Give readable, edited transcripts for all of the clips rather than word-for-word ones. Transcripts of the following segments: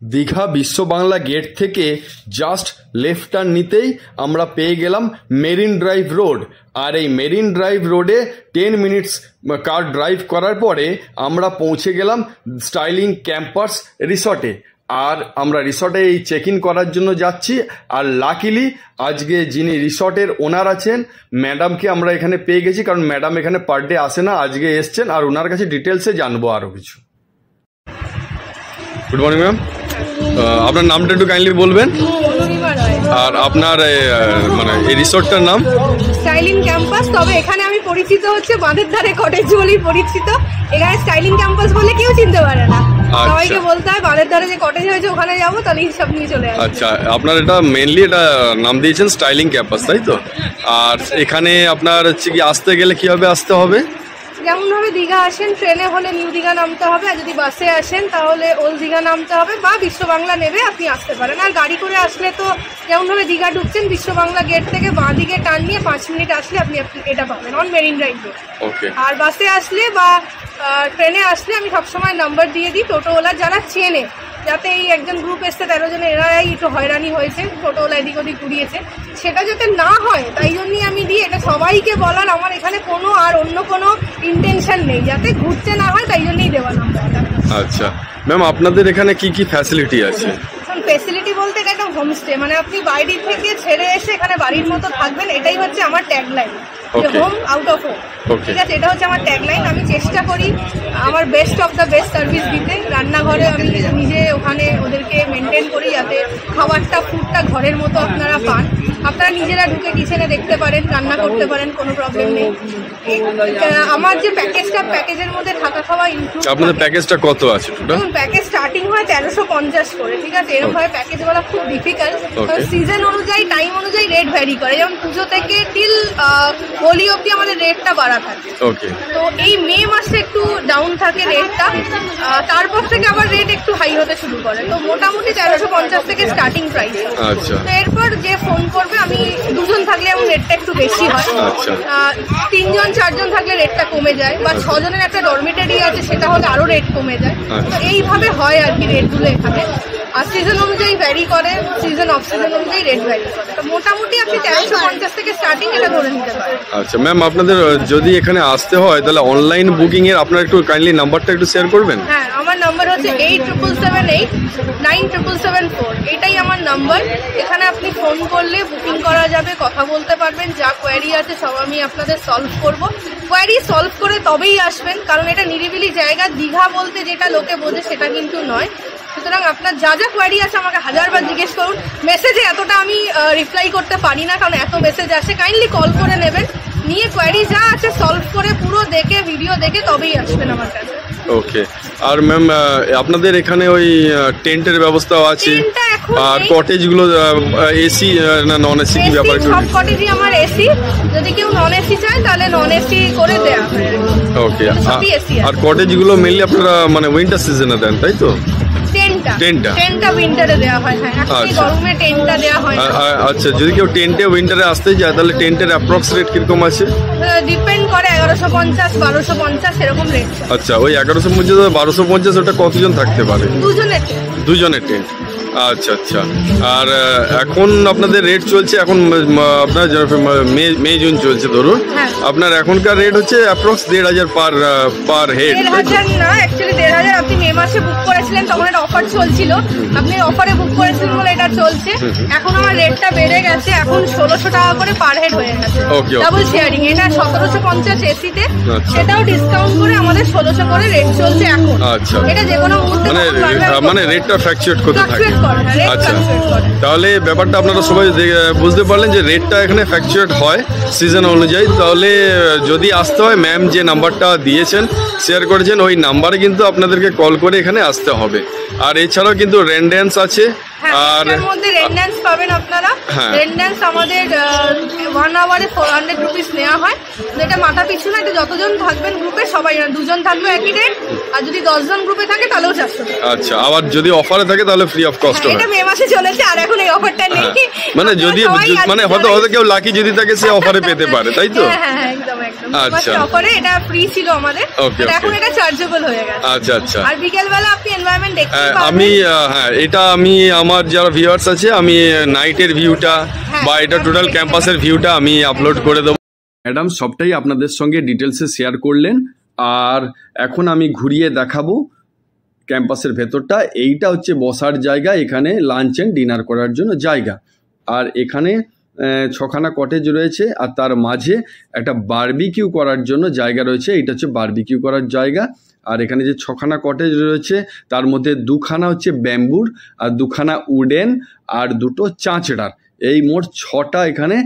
দীঘা বিশ্ব বাংলা গেট থেকে just left turn নিতেই আমরা পেয়ে গেলাম মেরিন ড্রাইভ রোড। আর এই মেরিন ড্রাইভ রোডে 10 মিনিটস কার ড্রাইভ করার পরে আমরা পৌঁছে গেলাম স্টাইলিং ক্যাম্পাস রিসর্টে। আর আমরা রিসর্টে এই চেক ইন করার জন্য যাচ্ছি। আর লাকিলি আজকে যিনি রিসর্টের ওনার আছেন ম্যাডামকে আমরা এখানে পেয়ে গেছি, কারণ ম্যাডাম এখানে পার ডে আসে না, আজকে এসছেন। আর ওনার কাছে ডিটেলসে জানবো আরও কিছু। গুড মর্নিং ম্যাম, আপনার নামটা একটু কাইন্ডলি বলবেন, আর আপনার মানে এই রিসর্টটার নাম? Styling campus. তবে এখানে আমি পরিচিত হচ্ছে বাঁধের ধারে কটেজ বলেই পরিচিত। এখানে স্টাইলিং ক্যাম্পাস বলে কেউ চিনতে পারে না, সবাইকে বলতে হয় বাঁধের ধারে যে কটেজ হয়েছে ওখানে যাবো, তাহলে সব নিয়ে চলে আসবে। আচ্ছা, আপনার এটা মেনলি এটা নাম দিয়েছেন স্টাইলিং ক্যাম্পাস, তাই তো? আর এখানে আপনার হচ্ছে কি আসতে গেলে কিভাবে আসতে হবে? যেমনভাবে দীঘা আসেন ট্রেনে হলে নিউ দীঘা নামতে হবে, আর যদি বাসে আসেন তাহলে ওল্ড দীঘা নামতে হবে, বা বিশ্ব বাংলা নেবে আপনি আসতে পারেন। আর গাড়ি করে আসলে তো যেমনভাবে দীঘা ঢুকছেন বিশ্ব বাংলা গেট থেকে বাঁ দিকে টার্ন নিয়ে 5 মিনিট আসলে আপনি এটা পাবেন অন মেরিন ড্রাইভ রোড। আর বাসে আসলে বা ট্রেনে আসলে আমি সবসময় নাম্বার দিয়ে দিই টোটোওয়ালা যারা চেনে, যাতে এই একজন গ্রুপ এসছে 13 জন, এরাই একটু হয়রানি হয়েছে, টোটোওয়ালা এদিক ওদিক ঘুরিয়েছে, সেটা যাতে না হয় তাই জন্যই আমি দিই। এটা সবাইকে বলার আমার এখানে কোনো আর অন্য কোনো ইন্টেনশন নেই, যাতে ঘুরতে না হয়, তাই জন্যই দেওয়া নাম্বারটা। আচ্ছা ম্যাম, আপনাদের এখানে কি কি ফ্যাসিলিটি আছে? ফ্যাসিলিটি বলতে একদম হোমস্টে, মানে আপনি বাইরে থেকে ছেড়ে এসে এখানে বাড়ির মতো থাকবেন, এটাই হচ্ছে আমার tagline, home out of home. ঠিক আছে, এটা হচ্ছে আমার ট্যাগলাইন। আমি চেষ্টা করি আমার best of the best service দিতে। রান্নাঘরে আমি নিজে ওখানে ওদেরকে মেনটেন করি যাতে ফুডটা ঘরের মতো আপনারা পান। আপনারা নিজেরা ঢুকে কিচেনে দেখতে পারেন, রান্না করতে পারেন, কোনো প্রবলেম নেই। আমার যে প্যাকেজের মধ্যে থাকা খাওয়া ইনক্লুড। আপনাদের প্যাকেজটা কত আছে? প্যাকেজ স্টার্টিং হয় 1350 করে। ঠিক আছে, এরকম ভাবে প্যাকেজ বলা খুব ডিফিকাল্ট, কারণ সিজন অনুযায়ী টাইম অনুযায়ী রেট ভ্যারি করে। যেমন পুজো থেকে টিল হোলি অবধি আমাদের রেটটা বাড়া থাকে। তো এই মে মাসে একটু ডাউন থাকে রেটটা, তারপর থেকে আবার রেট একটু হাই হতে শুরু করে। তো মোটামুটি 1350 থেকে স্টার্টিং প্রাইস। তো এরপর যে ফোন করবে, আমি 2 জন থাকলে এবং রেটটা একটু বেশি হয়, 3 জন 4 জন থাকলে রেটটা কমে যায়, বা 6 জনের একটা ডরমিটারি আছে সেটা হলে আরো রেট কমে যায়। তো এইভাবে হয় আর কি রেটগুলো এখানে। আর সিজন অনুযায়ী ভ্যারি করে, সিজন অফ সিজন অনুযায়ী রেট ভ্যারি করে। তো মোটামুটি আপনি 1350 থেকে স্টার্টিং এটা ধরে নিতে পারেন। আচ্ছা ম্যাম, আপনাদের যদি এখানে আসতে হয় তাহলে অনলাইন বুকিং এর আপনার একটু কাইন্ডলি নাম্বারটা একটু শেয়ার করবেন? হ্যাঁ, আমার নাম্বার হচ্ছে 8778 এটাই আমার নাম্বার। এখানে আপনি ফোন করলে বুকিং করা যাবে, কথা বলতে পারবেন, যা কোয়ারি আছে সব আমি আপনাদের সলভ করব। কোয়ারি সলভ করে তবেই আসবেন, কারণ এটা নিরিবিলি জায়গা। দীঘা বলতে যেটা লোকে বোঝে সেটা কিন্তু নয়। সুতরাং আপনার যা যা কোয়ারি আছে আমাকে 1000বার জিজ্ঞেস করুন। মেসেজে এতটা আমি রিপ্লাই করতে পারি না, কারণ এত মেসেজ আসে। কাইন্ডলি কল করে নেবেন, নিয়ে কোয়ারি যা আছে সলভ করে পুরো দেখে ভিডিও দেখে তবেই আসবেন আমার কাছে। ওকে। আর ম্যাম, আপনাদের এখানে ওই টেন্টের ব্যবস্থাও আছে, আর কটেজগুলো এসি না নন এসি কি ব্যাপার? সব কটেজই আমার এসি, যদি কেউ নন এসি চায় তাহলে নন এসি করে দেয়া হয়। ওকে। আর কটেজগুলো মেইনলি আপনারা মানে উইন্টার সিজনে দেন, তাই তো? টেন্টটা উইন্টারে দেওয়া হয়। হ্যাঁ, এখন গরমে টেন্টটা দেওয়া হয়। আচ্ছা, যদি কেউ টেন্টে উইন্টারে আসতে যায় তাহলে টেন্টের অ্যাপ্রক্স রেট কিরকম আছে? ডিপেন্ড করে, 1150 1250 এরকম রেট। আচ্ছা, ওই 1150 1250 ওটা কতজন থাকতে পারে? দুজনের টেন্ট। আচ্ছা আচ্ছা। আর এখন আপনাদের রেট চলছে, এখন আপনার মে জুন চলছে ধরুন, আপনার এখনকার রেট হচ্ছে অ্যাপ্রক্স 1500 পার হেড। 1500 না, অ্যাকচুয়ালি 1500 আপনি মে মাসে বুক করেছিলেন, তখন একটা অফার চলছিল, আপনি অফারে বুক করেছিলেন বলে এটা চলছে। এখন আমার রেটটা বেড়ে গেছে, এখন 1600 টাকা করে পার হেড হয়ে গেছে। ডাবল শেয়ারিং, এটা 1750 এসিতে, সেটাও ডিসকাউন্ট করে আমাদের 1600 করে রেট চলছে এখন। আচ্ছা, এটা যে কোনো মুহূর্তে মানে রেটটা ফ্ল্যাকচুয়েট করতে থাকে। আচ্ছা, তাহলে ব্যাপারটা আপনারা সবাই বুঝতে পারলেন যে রেটটা এখানে ফ্ল্যাকচুয়েট হয় সিজন অনুযায়ী। তাহলে যদি আসতে হয়, ম্যাম যে নাম্বারটা দিয়েছেন শেয়ার করেছেন, ওই নাম্বারে কিন্তু আপনাদেরকে কল করে এখানে আসতে হবে। আর এছাড়াও কিন্তু রেন ড্যান্স আছে। আর এর মধ্যে রেন ড্যান্স পাবেন আপনারা। রেন ড্যান্স আমাদের 1 আওয়ারে 400 রুপিস নেওয়া হয়, যেটা মাথা পিছু না। এটা যতজন থাকবেন গ্রুপে সবাই, 2 জন থাকলে একই রেট, আর যদি 10 জন গ্রুপে থাকে তাহলেও 400 টাকা। আচ্ছা, আবার যদি অফারে থাকে তাহলে ফ্রি অফ কস্ট হয়। এটা মে মাসে চলেছে, আর এখন এই অফারটা নেই। মানে যদি মানে হয়তো কেউ লাকি যদি থাকে সে অফারে পেতে পারে, তাই তো? হ্যাঁ, একদম। একদম অফারে এটা ফ্রি ছিল আমাদের, এখন এটা চার্জেবল হয়ে গেছে। আচ্ছা আচ্ছা। আর বিকেল বেলা আপনি এনভায়রনমেন্ট দেখতে পাবেন। আমি হ্যাঁ, এটা আমি আমার যারা ভিউয়ার্স আছে আমি নাইটের ভিউটা বা এটা টোটাল ক্যাম্পাসের ভিউটা আমি আপলোড করে দেবো। ম্যাডাম সবটাই আপনাদের সঙ্গে ডিটেলসে শেয়ার করলেন, আর এখন আমি ঘুরিয়ে দেখাবো ক্যাম্পাসের ভেতরটা। এইটা হচ্ছে বসার জায়গা, এখানে লাঞ্চ অ্যান্ড ডিনার করার জন্য জায়গা। আর এখানে 6খানা কটেজ রয়েছে, আর তার মাঝে একটা বারবিকিউ করার জন্য জায়গা রয়েছে। এটা হচ্ছে বারবিকিউ করার জায়গা। আর এখানে যে 6খানা কটেজ রয়েছে তার মধ্যে 2খানা হচ্ছে ব্যাম্বুর, আর 2খানা উডেন, আর 2টো চাঁচড়ার। এই মোট 6টা এখানে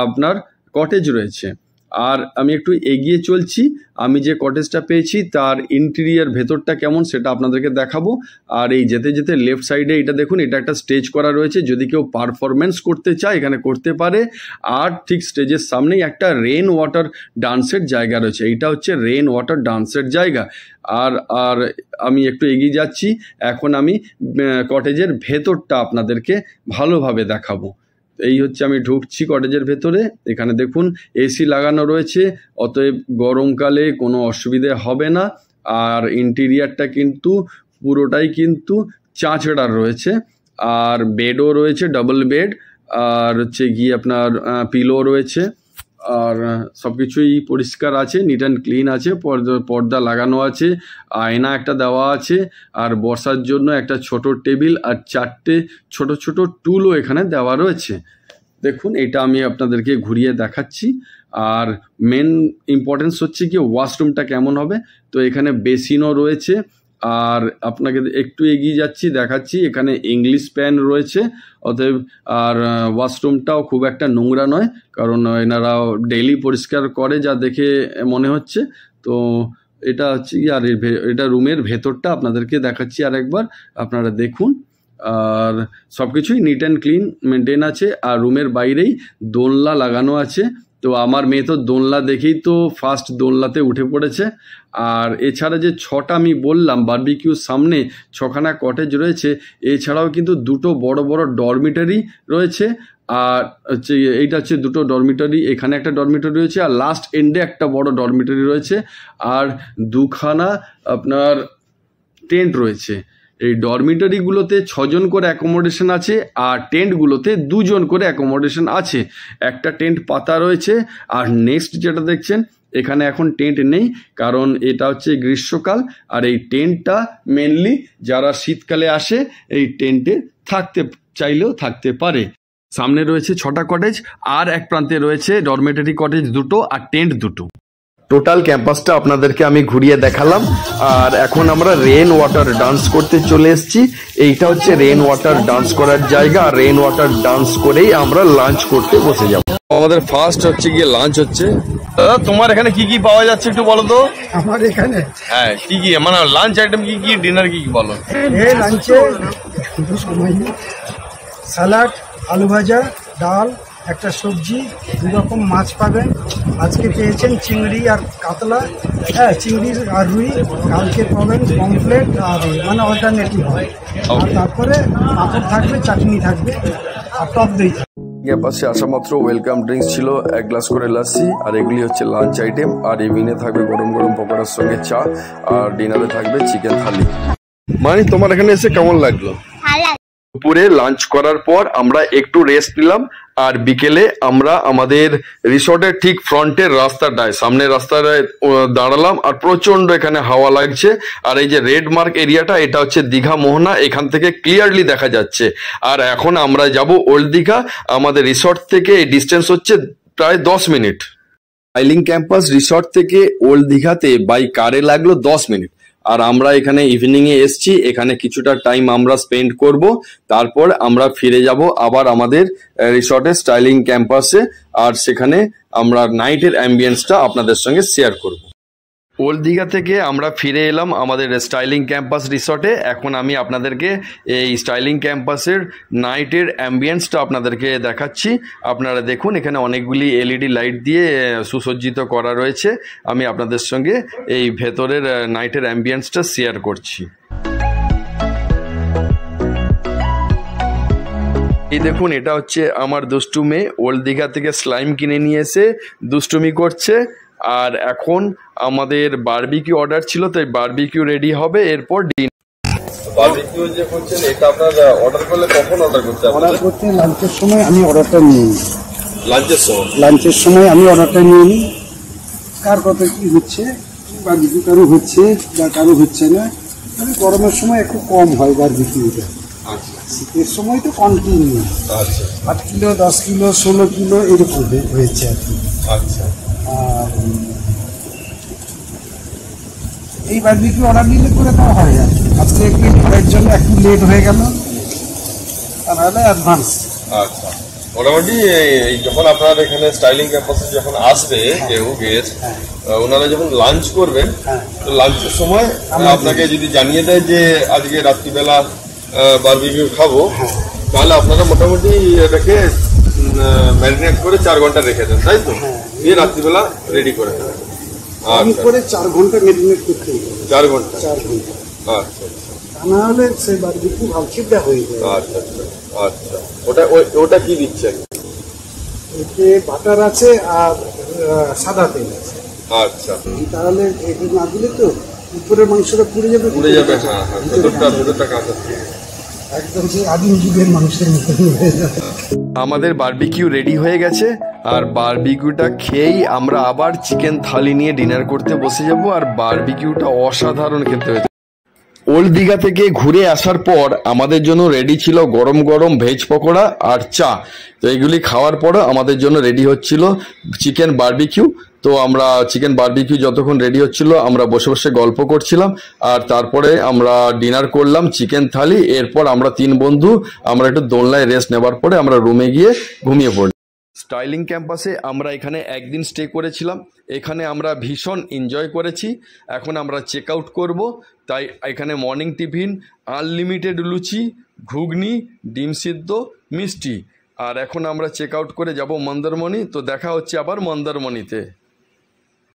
আপনার কটেজ রয়েছে। আর আমি একটু এগিয়ে চলছি, আমি যে কটেজটা পেয়েছি তার ইন্টেরিয়ার ভেতরটা কেমন সেটা আপনাদেরকে দেখাবো। আর এই যেতে যেতে লেফট সাইডে এটা দেখুন, এটা একটা স্টেজ করা রয়েছে, যদি কেউ পারফরমেন্স করতে চায় এখানে করতে পারে। আর ঠিক স্টেজের সামনেই একটা রেন ওয়াটার ডান্সের জায়গা রয়েছে, এইটা হচ্ছে রেন ওয়াটার ডান্সের জায়গা। আর আর আমি একটু এগিয়ে যাচ্ছি, এখন আমি কটেজের ভেতরটা আপনাদেরকে ভালোভাবে দেখাবো। এই হচ্ছে আমি ঢুকছি কটেজের ভেতরে। এখানে দেখুন এসি লাগানো রয়েছে, অতএব গরমকালে কোনো অসুবিধে হবে না। আর ইন্টেরিয়ারটা কিন্তু পুরোটাই কিন্তু চাঁচড়ার রয়েছে, আর বেডও রয়েছে, ডাবল বেড, আর হচ্ছে গিয়ে আপনার পিলো রয়েছে, আর সব কিছুই পরিষ্কার আছে, নিট অ্যান্ড ক্লিন আছে, পর্দা লাগানো আছে, আয়না একটা দেওয়া আছে, আর বসার জন্য একটা ছোট টেবিল আর 4টে ছোট ছোট টুলও এখানে দেওয়া রয়েছে। দেখুন এটা আমি আপনাদেরকে ঘুরিয়ে দেখাচ্ছি। আর মেন ইম্পর্টেন্স হচ্ছে কি ওয়াশরুমটা কেমন হবে। তো এখানে বেসিনও রয়েছে, আর আপনাকে একটু এগিয়ে যাচ্ছি দেখাচ্ছি, এখানে ইংলিশ প্যান রয়েছে, অতএব আর ওয়াশরুমটাও খুব একটা নোংরা নয়, কারণ এনারা ডেইলি পরিষ্কার করে যা দেখে মনে হচ্ছে। তো এটা হচ্ছে কি, আর এটা রুমের ভেতরটা আপনাদেরকে দেখাচ্ছি আর একবার, আপনারা দেখুন। আর সব কিছুই নিট অ্যান্ড ক্লিন মেনটেন আছে। আর রুমের বাইরেই দোলনা লাগানো আছে, তো আমার মেয়ে তো দোলনা দেখেই তো ফার্স্ট দোলনাতে উঠে পড়েছে। আর এছাড়া যে 6টা আমি বললাম বারবিকিউর সামনে 6খানা কটেজ রয়েছে, এছাড়াও কিন্তু 2টো বড় বড় ডরমিটারি রয়েছে। আর হচ্ছে এইটা হচ্ছে 2টো ডরমিটারি, এখানে একটা ডরমিটারি রয়েছে, আর লাস্ট এন্ডে একটা বড় ডরমিটারি রয়েছে, আর 2খানা আপনার টেন্ট রয়েছে। এই ডরমিটারিগুলোতে 6 জন করে অ্যাকোমোডেশন আছে, আর টেন্টগুলোতে 2 জন করে অ্যাকোমোডেশন আছে। একটা টেন্ট পাতা রয়েছে। আর নেক্সট যেটা দেখছেন, এখানে এখন টেন্ট নেই, কারণ এটা হচ্ছে গ্রীষ্মকাল, আর এই টেন্টটা মেনলি যারা শীতকালে আসে এই টেন্টে থাকতে চাইলেও থাকতে পারে। সামনে রয়েছে 6টা কটেজ, আর এক প্রান্তে রয়েছে ডরমিটারি কটেজ 2টো আর টেন্ট 2টো। টোটাল ক্যাম্পাসটা আপনাদেরকে আমি ঘুরিয়ে দেখালাম। আর এখন আমরা রেন ওয়াটার ডান্স করতে চলে এসেছি। এইটা হচ্ছে রেন ওয়াটার ডান্স করার জায়গা, আর রেন ওয়াটার ডান্স করেই আমরা লাঞ্চ করতে বসে যাব। আমাদের ফার্স্ট হচ্ছে গিয়ে লাঞ্চ হচ্ছে। দাদা তোমার এখানে কি কি পাওয়া যাচ্ছে একটু বলো তো। আমার এখানে হ্যাঁ কি কি মানে লাঞ্চ আইটেম কি কি, ডিনার কি কি বলো। লাঞ্চে স্যালাড, আলু ভাজা, ডাল, একটা সবজি, 2 রকম মাছ পাবেন। আজকে পেয়েছেন চিংড়ি আর কাতলা, হ্যাঁ চিংড়ি আর রুই। কালকে পাবেন পমফ্লেট, আর মানে অল্টারনেটিভ হয়। আর তারপরে পাঁপড় থাকবে, চাটনি থাকবে, আর টক দই থাকবে। ক্যাম্পাসে আসা মাত্র ওয়েলকাম ড্রিঙ্কস ছিল 1 গ্লাস করে লাসি, আর এগুলি হচ্ছে লাঞ্চ আইটেম। আর ইভিনিংয়ে থাকবে গরম গরম পকোড়ার সঙ্গে চা, আর ডিনারে থাকবে চিকেন থালি। মানে তোমার এখানে এসে কেমন লাগলো? দুপুরে লাঞ্চ করার পর আমরা একটু রেস্ট নিলাম, আর বিকেলে আমরা আমাদের রিসর্টের ঠিক ফ্রন্টের রাস্তাটায়, সামনের রাস্তাটায় দাঁড়ালাম। আর প্রচন্ড এখানে হাওয়া লাগছে। আর এই যে রেড মার্ক এরিয়াটা, এটা হচ্ছে দীঘা মোহনা, এখান থেকে ক্লিয়ারলি দেখা যাচ্ছে। আর এখন আমরা যাব ওল্ড দীঘা। আমাদের রিসর্ট থেকে এই ডিস্টেন্স হচ্ছে প্রায় 10 মিনিট। স্টাইলিং ক্যাম্পাস রিসর্ট থেকে ওল্ড দীঘাতে বাই কারে লাগলো 10 মিনিট। আর আমরা এখানে ইভিনিং এ এসছি, এখানে কিছুটা টাইম আমরা স্পেন্ড করব, তারপর আমরা ফিরে যাব আবার আমাদের রিসর্টের স্টাইলিং ক্যাম্পাসে। আর সেখানে আমরা নাইটের অ্যাম্বিয়েন্সটা আপনাদের সঙ্গে শেয়ার করব। ওল্ড দীঘা থেকে আমরা ফিরে এলাম আমাদের স্টাইলিং ক্যাম্পাস রিসর্টে। এখন আমি আপনাদেরকে এই স্টাইলিং ক্যাম্পাসের নাইটের অ্যাম্বিয়েন্সটা আপনাদেরকে দেখাচ্ছি। আপনারা দেখুন, এখানে অনেকগুলি এলইডি লাইট দিয়ে সুসজ্জিত করা রয়েছে। আমি আপনাদের সঙ্গে এই ভেতরের নাইটের অ্যাম্বিয়েন্সটা শেয়ার করছি। এই দেখুন, এটা হচ্ছে আমার দুষ্টু মেয়ে। ওল্ড দীঘা থেকে স্লাইম কিনে নিয়ে এসে দুষ্টুমি করছে। আর এখন আমাদের বারবিকিউ অর্ডার ছিল, তাই বারবিকিউ রেডি হবে, এরপর বারবিকিউ যে করছেন এটা আপনার অর্ডার করলে কখন অর্ডার করতে হবে? অর্ডার করতে লাঞ্চের সময় আমি অর্ডারটা নিয়ে নিই। লাঞ্চের সময় আমি অর্ডারটা নিয়ে নিই, কার কত কি হচ্ছে, বারবিকিউ কারো হচ্ছে বা কারো হচ্ছে না। আমি গরমের সময় একটু কম হয় বারবিকিউটা, শীতের সময় তো কন্টিনিউ 8 কিলো 10 কিলো 16 কিলো এরকম হয়েছে আর কি। আর এই বারবিকিউ অর্ডার নিলে করে দেওয়া হয়। আর আজকে একটু ঘরের জন্য একটু লেট হয়ে গেল, তাহলে অ্যাডভান্স। আচ্ছা, মোটামুটি যখন আপনার এখানে স্টাইলিং ক্যাম্পাসে যখন আসবে কেউ গেস্ট, ওনারা যখন লাঞ্চ করবেন, তো লাঞ্চের সময় আপনাকে যদি জানিয়ে দেয় যে আজকে রাত্রিবেলা বারবিকিউ খাবো, তাহলে আপনারা মোটামুটি এটাকে ম্যারিনেট করে 4 ঘন্টা রেখে দেন, তাই তো? দিয়ে রাত্রিবেলা রেডি করে দেন। করে 4 ঘন্টা ম্যারিনেট করতে হবে। 4 ঘন্টা? 4 ঘন্টা। আচ্ছা, তা না হলে সেই বারবিকিউ ভালচিপটা হয়ে যায়। আচ্ছা আচ্ছা, ওটা কি দিচ্ছেন? এতে বাটার আছে আর সাদা তেল আছে। আচ্ছা, তাহলে এটা না দিলে তো উপরের মাংসটা পুড়ে যাবে। ভেতরটা কাঁচা একদম সেই আদিম যুগের মানুষের মতো হয়ে যাবে। আমাদের বারবিকিউ রেডি হয়ে গেছে, আর বারবিকিউটা খেয়েই আমরা আবার চিকেন থালি নিয়ে ডিনার করতে বসে যাব। আর বারবিকিউটা অসাধারণ খেতে হয়েছে। ওল্ড দীঘা থেকে ঘুরে আসার পর আমাদের জন্য রেডি ছিল গরম গরম ভেজ পকোড়া আর চা। তো এগুলি খাওয়ার পর আমাদের জন্য রেডি হচ্ছিল চিকেন বারবিকিউ। তো আমরা চিকেন বারবিকিউ যতক্ষণ রেডি হচ্ছিল আমরা বসে বসে গল্প করছিলাম, আর তারপরে আমরা ডিনার করলাম চিকেন থালি। এরপর আমরা 3 বন্ধু আমরা একটু দোলনায় রেস্ট নেবার পরে আমরা রুমে গিয়ে ঘুমিয়ে পড়লাম। স্টাইলিং ক্যাম্পাসে আমরা এখানে একদিন স্টে করেছিলাম, এখানে আমরা ভীষণ এনজয় করেছি। এখন আমরা চেক আউট করবো, তাই এখানে মর্নিং টিফিন, আনলিমিটেড লুচি, ঘুগনি, ডিম সিদ্ধ, মিষ্টি। আর এখন আমরা চেক আউট করে যাব মন্দারমণি। তো দেখা হচ্ছে আবার মন্দারমণিতে।